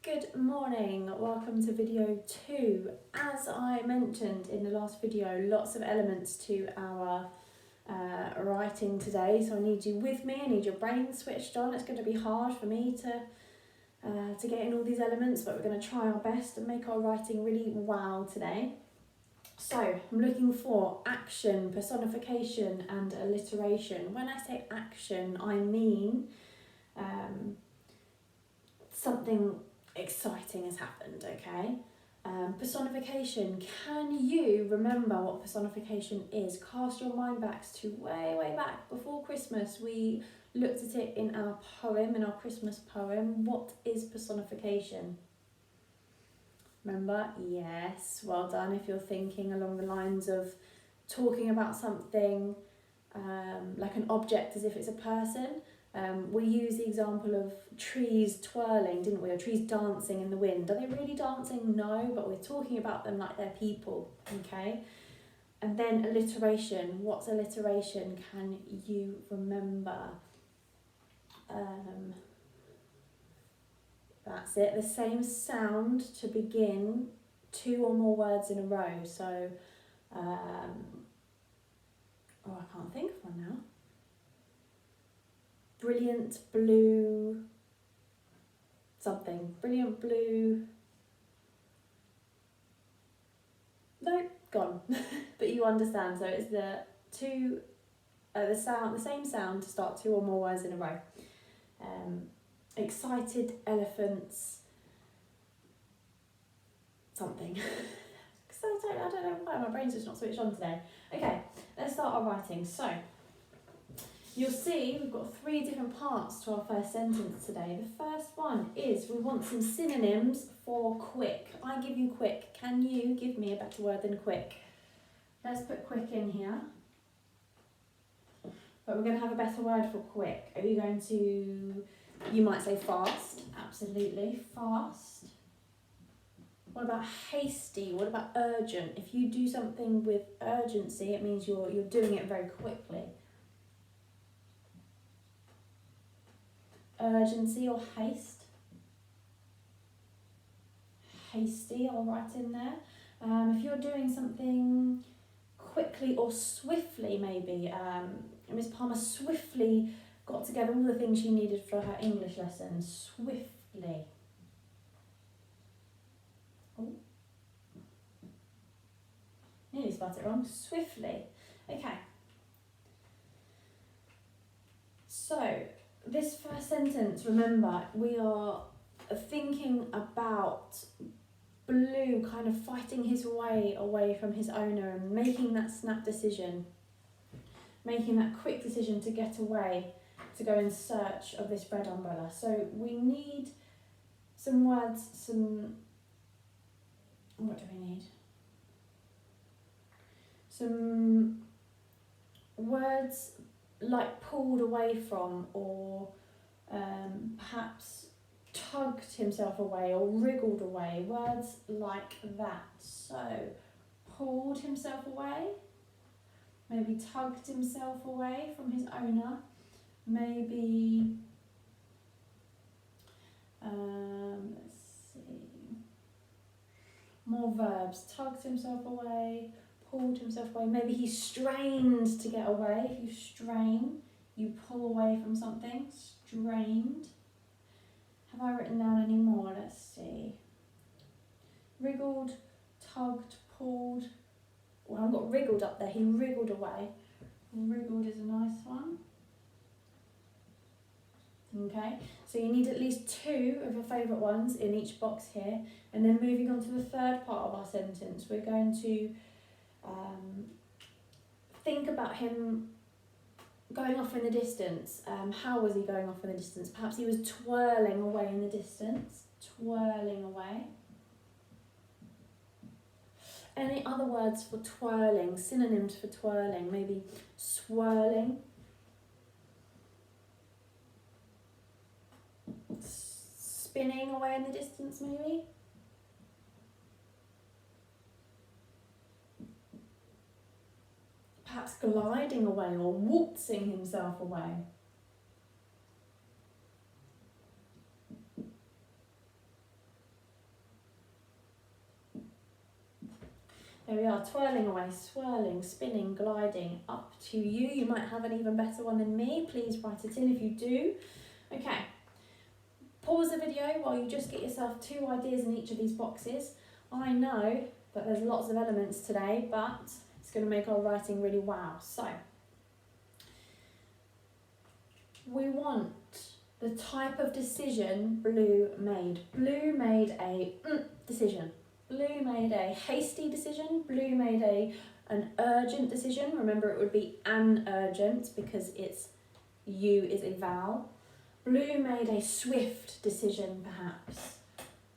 Good morning, welcome to video 2. As I mentioned in the last video, lots of elements to our writing today, so I need you with me, I need your brain switched on. It's going to be hard for me to get in all these elements, but we're going to try our best and make our writing really wow today. So I'm looking for action, personification and alliteration. When I say action, I mean something exciting has happened, okay? Personification, can you remember what personification is? Cast your mind back to way back before Christmas. We looked at it in our poem, in our Christmas poem. What is personification? Remember? Yes, well done. If you're thinking along the lines of talking about something like an object as if it's a person. We used the example of trees twirling, didn't we? Or trees dancing in the wind. Are they really dancing? No, but we're talking about them like they're people, okay? And then alliteration. What's alliteration? Can you remember? That's it. The same sound to begin two or more words in a row. So, I can't think of one now. Brilliant blue something. Brilliant blue. No, gone. But you understand. So it's the same sound to start two or more words in a row. Excited elephants. Something. I don't know why my brain's just not switched on today. Okay, let's start our writing. So. You'll see we've got 3 different parts to our first sentence today. The first one is we want some synonyms for quick. I give you quick. Can you give me a better word than quick? Let's put quick in here. But we're going to have a better word for quick. Are you going to, you might say fast. Absolutely, fast. What about hasty? What about urgent? If you do something with urgency, it means you're doing it very quickly. Urgency or haste. Hasty, I'll write in there. If you're doing something quickly or swiftly, maybe. Miss Palmer swiftly got together all the things she needed for her English lesson. Swiftly. Oh. Nearly spelled it wrong. Swiftly. Okay. So, this first sentence, remember, we are thinking about Blue kind of fighting his way away from his owner and making that snap decision, making that quick decision to get away, to go in search of this bread umbrella. So we need some words, what do we need? Some words like pulled away from, or perhaps tugged himself away or wriggled away, words like that. So pulled himself away, maybe tugged himself away from his owner, maybe let's see, more verbs. Tugged himself away, pulled himself away. Maybe he strained to get away. If you strain, you pull away from something. Strained. Have I written down any more? Let's see. Wriggled, tugged, pulled. Well, I've got wriggled up there. He wriggled away. Wriggled is a nice one. Okay, so you need at least 2 of your favourite ones in each box here. And then moving on to the third part of our sentence, we're going to think about him going off in the distance. How was he going off in the distance? Perhaps he was twirling away in the distance. Twirling away. Any other words for twirling? Synonyms for twirling? Maybe swirling. Spinning away in the distance, maybe. Perhaps gliding away or waltzing himself away. There we are, twirling away, swirling, spinning, gliding, up to you. You might have an even better one than me. Please write it in if you do. Okay, pause the video while you just get yourself 2 ideas in each of these boxes. I know that there's lots of elements today, but it's going to make our writing really wow. So, we want the type of decision Blue made. Blue made a decision. Blue made a hasty decision. Blue made an urgent decision. Remember, it would be an urgent because it's U is a vowel. Blue made a swift decision, perhaps.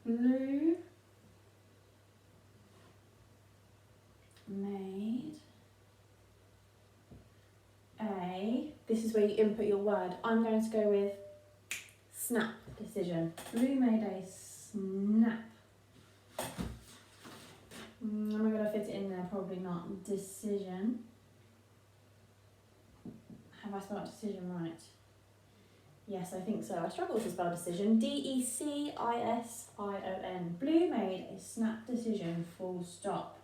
Blue made a, this is where you input your word. I'm going to go with snap decision. Blue made a snap. Am I going to fit it in there? Probably not. Decision. Have I spelled decision right? Yes, I think so. I struggle to spell decision. Decision. Blue made a snap decision, full stop.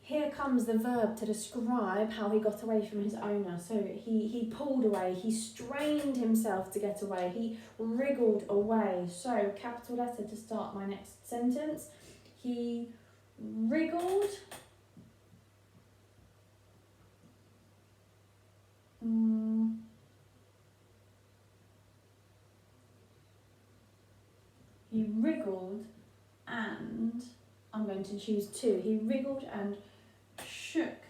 Here comes the verb to describe how he got away from his owner. So he pulled away, he strained himself to get away, he wriggled away. So capital letter to start my next sentence. He wriggled he wriggled and I'm going to choose 2. He wriggled and shook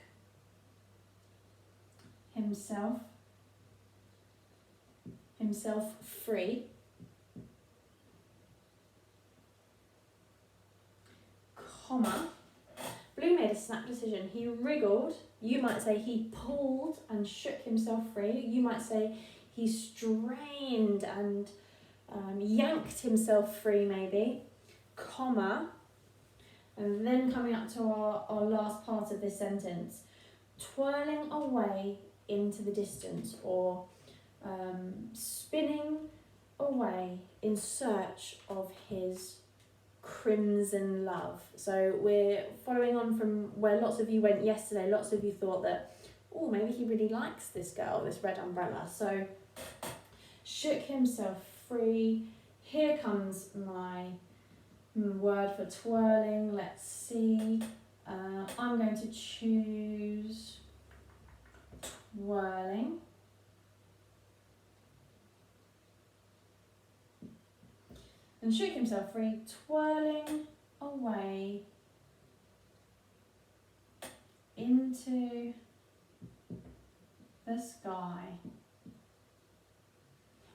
himself free, comma. Blue made a snap decision. He wriggled. You might say he pulled and shook himself free. You might say he strained and yanked himself free, maybe, comma. And then coming up to our last part of this sentence, twirling away into the distance, or spinning away in search of his crimson love. So we're following on from where lots of you went yesterday. Lots of you thought that, oh, maybe he really likes this girl, this red umbrella. So shook himself free. Here comes my word for twirling. Let's see. I'm going to choose twirling. And shook himself free, twirling away into the sky.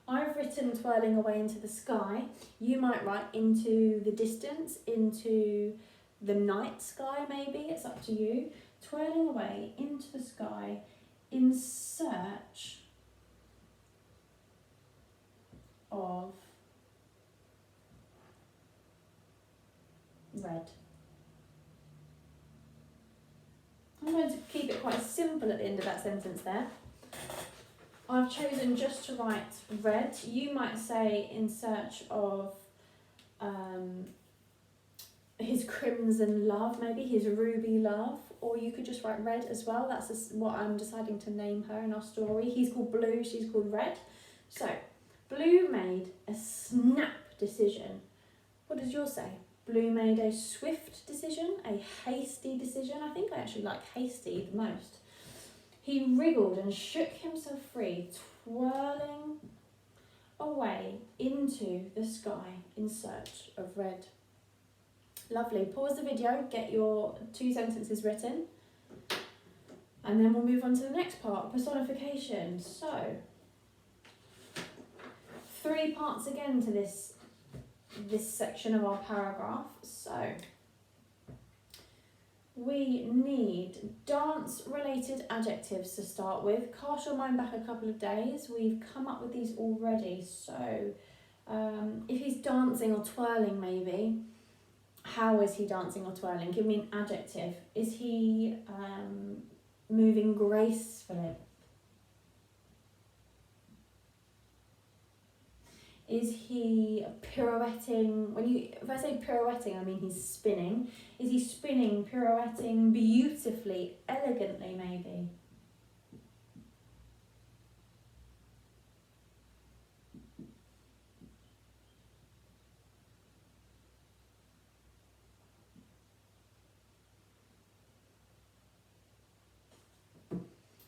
I've written twirling away into the sky. You might write into the distance, into the night sky maybe, it's up to you. Twirling away into the sky in search of red. I'm going to keep it quite simple at the end of that sentence there. I've chosen just to write red. You might say in search of his crimson love, maybe his ruby love, or you could just write red as well. That's what I'm deciding to name her in our story. He's called Blue, she's called Red. So, Blue made a snap decision. What does yours say? Blue made a swift decision, a hasty decision. I think I actually like hasty the most. He wriggled and shook himself free, twirling away into the sky in search of red. Lovely. Pause the video, get your 2 sentences written, and then we'll move on to the next part, personification. So, 3 parts again to this section of our paragraph. So, we need dance-related adjectives to start with. Cast your mind back a couple of days. We've come up with these already. So, if he's dancing or twirling maybe, how is he dancing or twirling? Give me an adjective. Is he moving gracefully? Is he pirouetting? If I say pirouetting, I mean he's spinning. Is he spinning, pirouetting beautifully, elegantly maybe?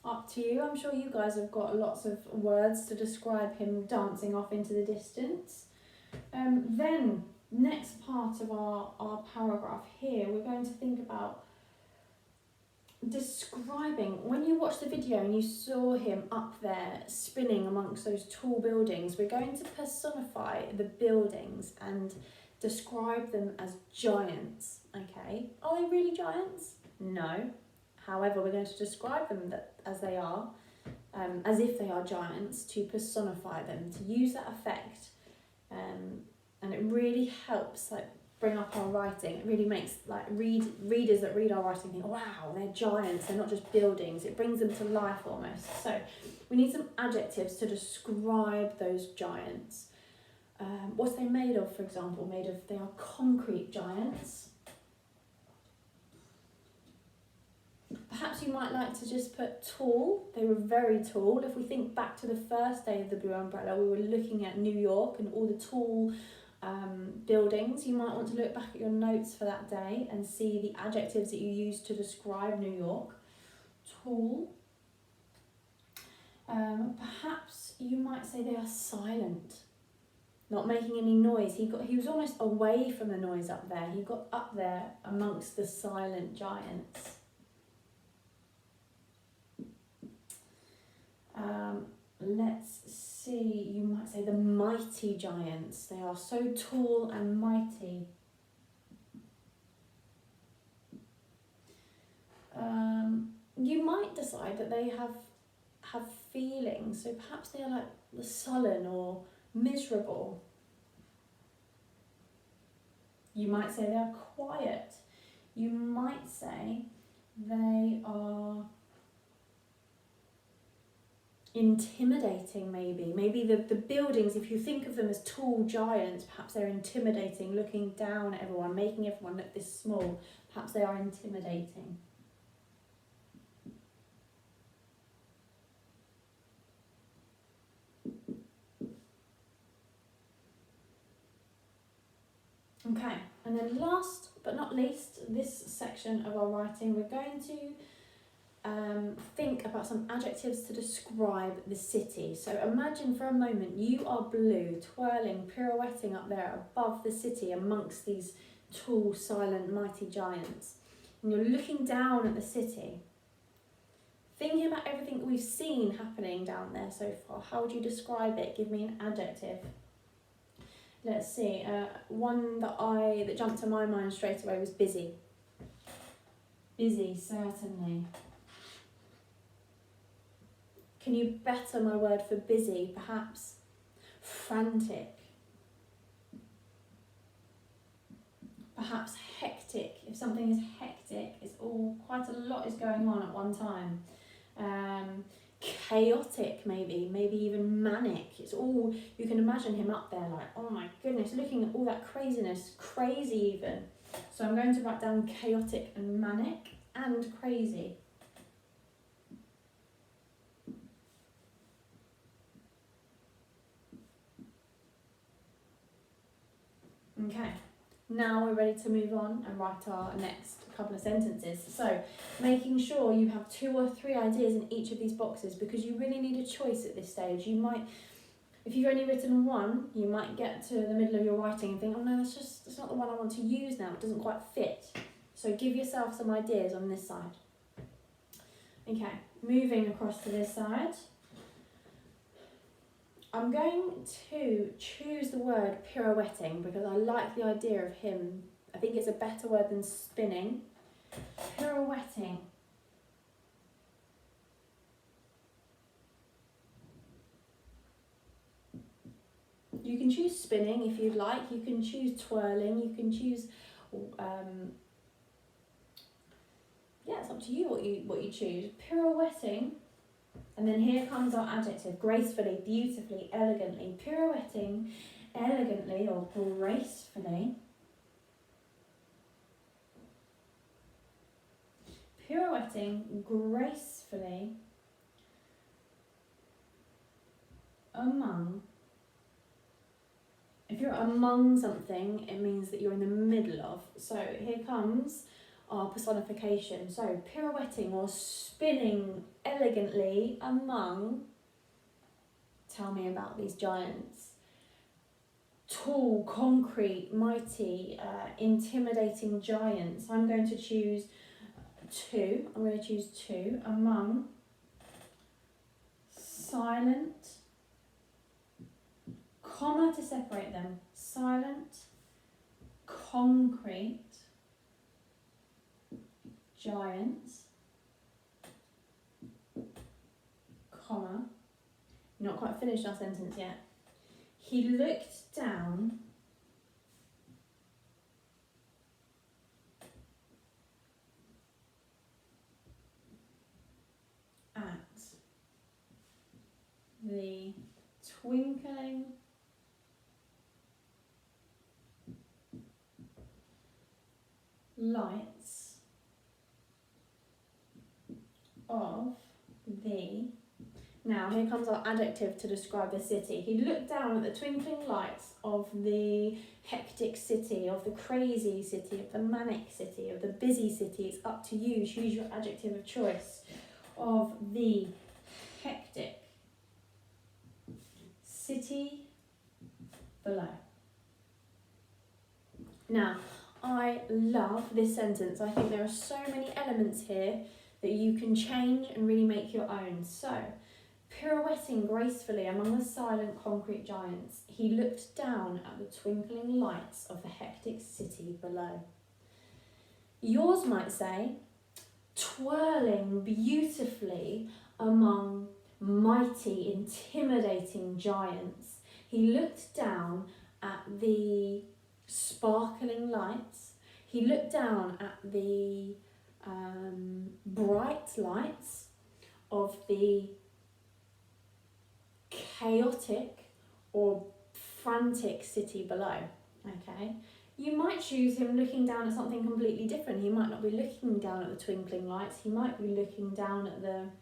Up to you. I'm sure you guys have got lots of words to describe him dancing off into the distance. Then, next part of our paragraph here, we're going to think about describing, when you watched the video and you saw him up there spinning amongst those tall buildings, we're going to personify the buildings and describe them as giants, okay? Are they really giants? No. However, we're going to describe them as they are, as if they are giants, to personify them, to use that effect. And it really helps bring up our writing. It really makes readers that read our writing think, wow, they're giants, they're not just buildings. It brings them to life almost. So we need some adjectives to describe those giants. What are they made of, for example? They are concrete giants. Perhaps you might like to just put tall. They were very tall. If we think back to the first day of the Blue Umbrella, we were looking at New York and all the tall buildings. You might want to look back at your notes for that day and see the adjectives that you used to describe New York. Tall. Perhaps you might say they are silent, not making any noise. He was almost away from the noise up there. He got up there amongst the silent giants. Let's see, you might say the mighty giants. They are so tall and mighty. You might decide that they have feelings, so perhaps they are like sullen or miserable. You might say they are quiet. You might say they are intimidating, maybe the buildings, if you think of them as tall giants, perhaps they're intimidating, looking down at everyone, making everyone look this small. Perhaps they are intimidating. Okay, and then last but not least, this section of our writing, we're going to think about some adjectives to describe the city. So imagine for a moment you are Blue, twirling, pirouetting up there above the city amongst these tall, silent, mighty giants. And you're looking down at the city, thinking about everything we've seen happening down there so far. How would you describe it? Give me an adjective. Let's see, one that jumped to my mind straight away was busy. Busy, certainly. Can you better my word for busy? Perhaps frantic. Perhaps hectic. If something is hectic, it's quite a lot is going on at one time. Chaotic, maybe even manic. It's all, you can imagine him up there like, oh my goodness, looking at all that craziness, crazy even. So I'm going to write down chaotic and manic and crazy. Okay, now we're ready to move on and write our next couple of sentences. So, making sure you have 2 or 3 ideas in each of these boxes, because you really need a choice at this stage. You might, if you've only written one, you might get to the middle of your writing and think, oh no, that's not the one I want to use now, it doesn't quite fit. So give yourself some ideas on this side. Okay, moving across to this side. I'm going to choose the word pirouetting because I like the idea of him. I think it's a better word than spinning. Pirouetting. You can choose spinning if you'd like. You can choose twirling. You can choose. It's up to you what you choose. Pirouetting. And then here comes our adjective, gracefully, beautifully, elegantly. Pirouetting elegantly or gracefully. Pirouetting gracefully among. If you're among something, it means that you're in the middle of. So here comes our personification. So pirouetting or spinning elegantly among. Tell me about these giants. Tall, concrete, mighty, intimidating giants. I'm going to choose two. I'm going to choose two. Among silent, comma to separate them. Silent, concrete giants, comma. Not quite finished our sentence yet. He looked down at the twinkling lights of the. Now here comes our adjective to describe the city. He looked down at the twinkling lights of the hectic city, of the crazy city, of the manic city, of the busy city. It's up to you. Choose your adjective of choice. Of the hectic city below. Now, I love this sentence. I think there are so many elements here that you can change and really make your own. So, pirouetting gracefully among the silent concrete giants, he looked down at the twinkling lights of the hectic city below. Yours might say, twirling beautifully among mighty, intimidating giants, he looked down at the sparkling lights. He looked down at the bright lights of the chaotic or frantic city below. Okay, you might choose him looking down at something completely different. He might not be looking down at the twinkling lights. He might be looking down at the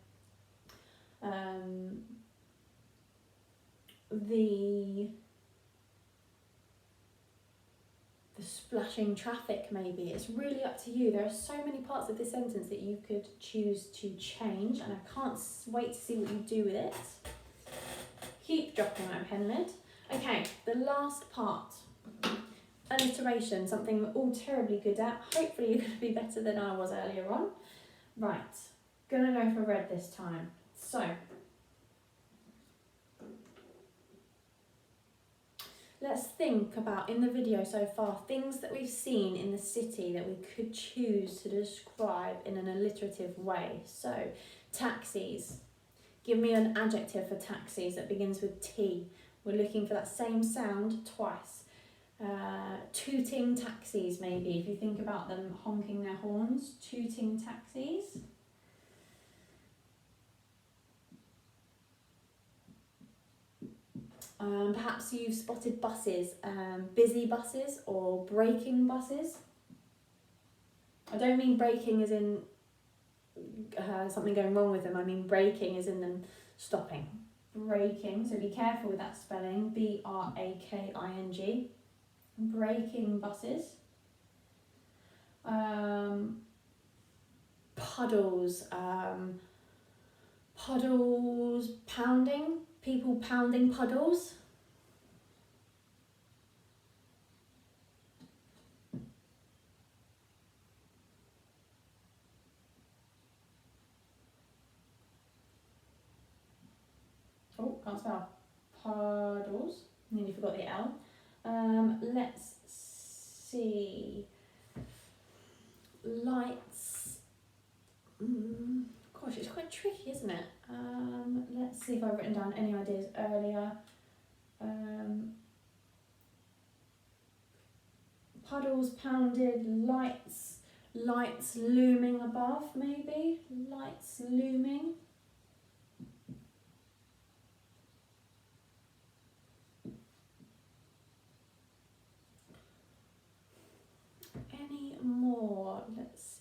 splashing traffic. Maybe it's really up to you. There are so many parts of this sentence that you could choose to change, and I can't wait to see what you do with it. Keep dropping my pen lid. Okay, the last part. Alliteration, something we're all terribly good at. Hopefully you're going to be better than I was earlier on. Right, gonna go for red this time. So, let's think about, in the video so far, things that we've seen in the city that we could choose to describe in an alliterative way. So, taxis. Give me an adjective for taxis that begins with T. We're looking for that same sound twice. Tooting taxis, maybe, if you think about them honking their horns. Tooting taxis. Perhaps you've spotted buses, busy buses or braking buses. I don't mean braking as in something going wrong with them. I mean braking as in them stopping. Braking, so be careful with that spelling. B-R-A-K-I-N-G. Braking buses. Puddles. Puddles pounding. People pounding puddles. Oh, can't spell. Puddles. Nearly forgot the L. Let's see. Lights. Gosh, it's quite tricky, isn't it? Let's see if I've written down any ideas earlier. Puddles pounded, lights looming above, maybe? Lights looming.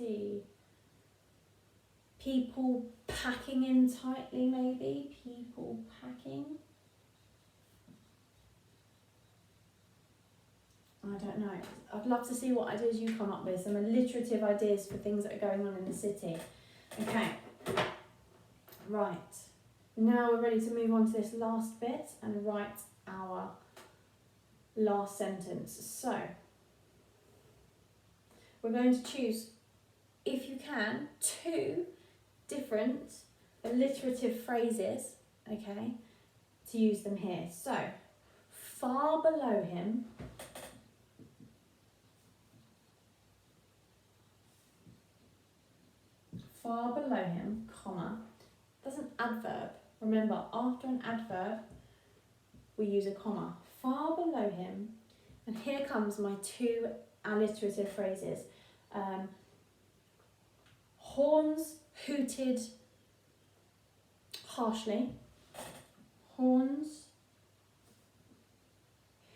see. People packing in tightly, maybe. People packing. I don't know. I'd love to see what ideas you come up with. Some alliterative ideas for things that are going on in the city. Okay. Right. Now we're ready to move on to this last bit and write our last sentence. So, we're going to choose, if you can, 2 different alliterative phrases, okay, to use them here. So, far below him, comma, that's an adverb. Remember, after an adverb, we use a comma. Far below him, and here comes my 2 alliterative phrases. Horns hooted harshly. Horns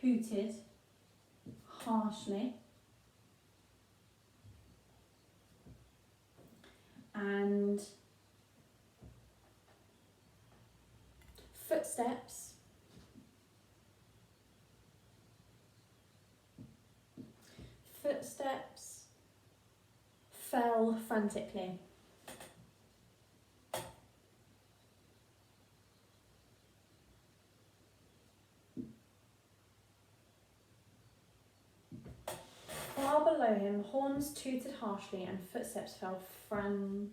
hooted harshly. And footsteps fell frantically. Far below him, horns tooted harshly and footsteps fell frantically.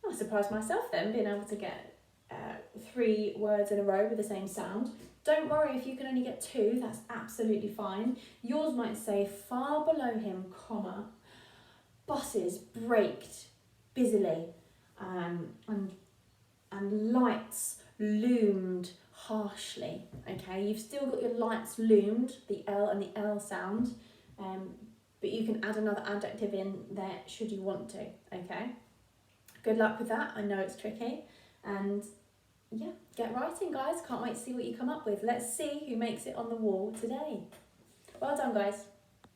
I surprised myself then, being able to get 3 words in a row with the same sound. Don't worry if you can only get 2, that's absolutely fine. Yours might say, far below him, comma, buses braked busily, and lights loomed harshly. Okay, you've still got your lights loomed, the L and the L sound, but you can add another adjective in there should you want to. Okay, good luck with that. I know it's tricky, and yeah, get writing, guys. Can't wait to see what you come up with. Let's see who makes it on the wall today. Well done, guys.